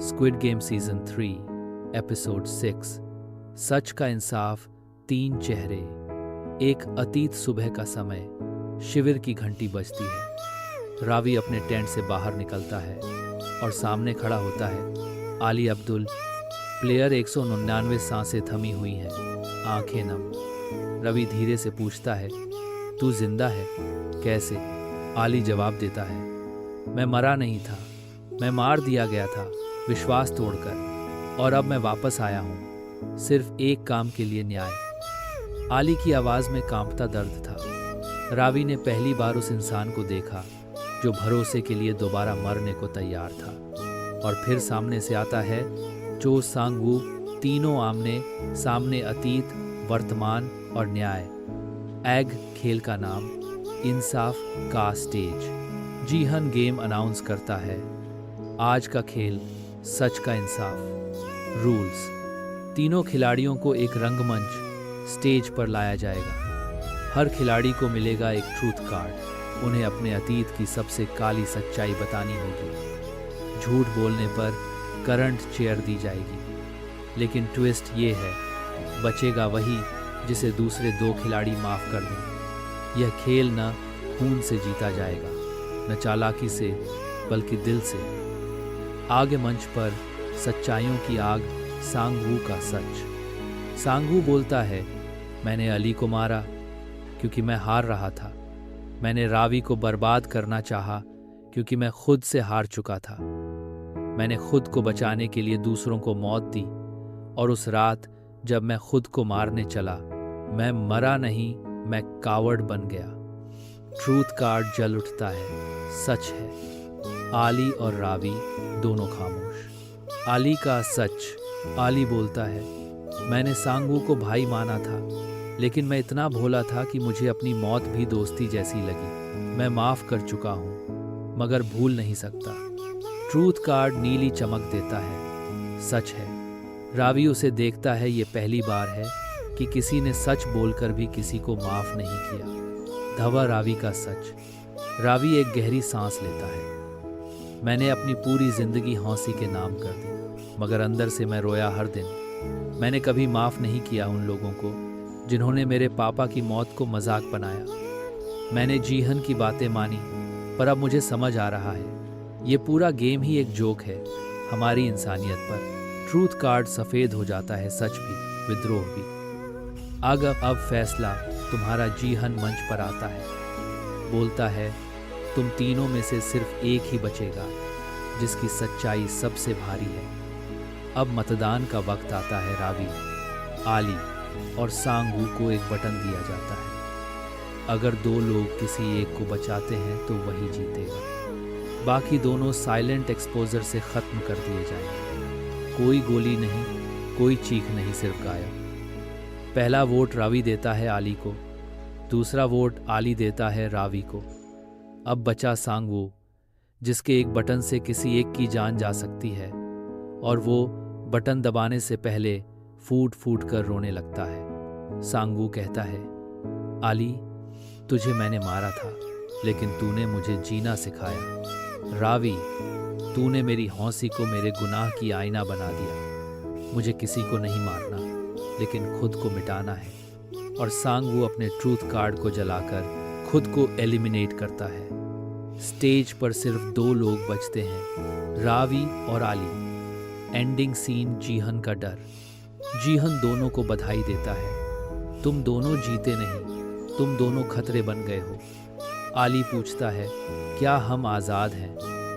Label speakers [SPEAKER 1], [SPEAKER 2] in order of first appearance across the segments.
[SPEAKER 1] Squid game season 3 episode 6 सच का इंसाफ। 3 चेहरे। एक अतीत सुबह का समय। शिविर की घंटी बजती है। रावी अपने टेंट से बाहर निकलता है और सामने खड़ा होता है आली अब्दुल। प्लेयर 199 सांसें थमी हुई हैं, आंखें नम। रवि धीरे से पूछता है, तू जिंदा है? कैसे? आली जवाब देता है, मैं मरा नहीं था, मैं मार दिया गया था विश्वास तोड़कर, और अब मैं वापस आया हूँ सिर्फ एक काम के लिए, न्याय। आली की आवाज में कांपता दर्द था। रावी ने पहली बार उस इंसान को देखा जो भरोसे के लिए दोबारा मरने को तैयार था। और फिर सामने से आता है चो सांग-वू। तीनों आमने सामने, अतीत, वर्तमान और न्याय। एग खेल का नाम, इंसाफ का स्टेज। जीहन गेम अनाउंस करता है, आज का खेल सच का इंसाफ। रूल्स: तीनों खिलाड़ियों को एक रंगमंच स्टेज पर लाया जाएगा। हर खिलाड़ी को मिलेगा एक ट्रूथ कार्ड। उन्हें अपने अतीत की सबसे काली सच्चाई बतानी होगी। झूठ बोलने पर करंट चेयर दी जाएगी। लेकिन ट्विस्ट ये है, बचेगा वही जिसे दूसरे 2 खिलाड़ी माफ कर दें। यह खेल न खून से जीता जाएगा, न चालाकी से, बल्कि दिल से। आगे मंच पर सच्चाइयों की आग, सांग-वू का सच। सांग-वू बोलता है, मैंने अली को मारा क्योंकि मैं हार रहा था। मैंने रावी को बर्बाद करना चाहा क्योंकि मैं खुद से हार चुका था। मैंने खुद को बचाने के लिए दूसरों को मौत दी, और उस रात जब मैं खुद को मारने चला, मैं मरा नहीं, मैं कावड़ बन गया। ट्रूथ कार्ड जल उठता है, सच है। आली और रावी दोनों खामोश। आली का सच। आली बोलता है, मैंने सांग-वू को भाई माना था, लेकिन मैं इतना भोला था कि मुझे अपनी मौत भी दोस्ती जैसी लगी। मैं माफ कर चुका हूँ, मगर भूल नहीं सकता। ट्रूथ कार्ड नीली चमक देता है, सच है। रावी उसे देखता है। ये पहली बार है कि किसी ने सच बोलकर भी किसी को माफ नहीं किया। धवा रावी का सच। रावी एक गहरी सांस लेता है। मैंने अपनी पूरी जिंदगी हौसी के नाम कर दी, मगर अंदर से मैं रोया हर दिन। मैंने कभी माफ नहीं किया उन लोगों को जिन्होंने मेरे पापा की मौत को मजाक बनाया। मैंने जीहन की बातें मानी, पर अब मुझे समझ आ रहा है ये पूरा गेम ही एक जोक है हमारी इंसानियत पर। ट्रूथ कार्ड सफेद हो जाता है, सच भी, विद्रोह भी। अब फैसला तुम्हारा। जीहन मंच पर आता है, बोलता है, तुम तीनों में से सिर्फ एक ही बचेगा जिसकी सच्चाई सबसे भारी है। अब मतदान का वक्त आता है। रावी, आली और सांग-वू को एक बटन दिया जाता है। अगर 2 लोग किसी एक को बचाते हैं तो वही जीतेगा। बाकी दोनों साइलेंट एक्सपोजर से खत्म कर दिए जाएंगे। कोई गोली नहीं, कोई चीख नहीं, सिर्फ गायब। पहला वोट रावी देता है आली को, दूसरा वोट आली देता है रावी को। अब बचा सांग-वू, जिसके एक बटन से किसी एक की जान जा सकती है, और वो बटन दबाने से पहले फूट फूट कर रोने लगता है। सांग-वू कहता है, आली, तुझे मैंने मारा था, लेकिन तूने मुझे जीना सिखाया। रावी, तूने मेरी हौसी को मेरे गुनाह की आईना बना दिया। मुझे किसी को नहीं मारना, लेकिन खुद को मिटाना है। और सांग-वू अपने ट्रूथ कार्ड को जलाकर खुद को एलिमिनेट करता है। स्टेज पर सिर्फ 2 लोग बचते हैं, रावी और आली। एंडिंग सीन, जीहन का डर। जीहन दोनों को बधाई देता है, तुम दोनों जीते नहीं, तुम दोनों खतरे बन गए हो। आली पूछता है, क्या हम आज़ाद हैं?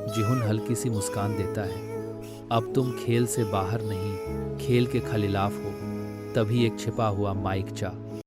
[SPEAKER 1] जीहन हल्की सी मुस्कान देता है, अब तुम खेल से बाहर नहीं, खेल के खिलाफ हो। तभी एक छिपा हुआ माइक चा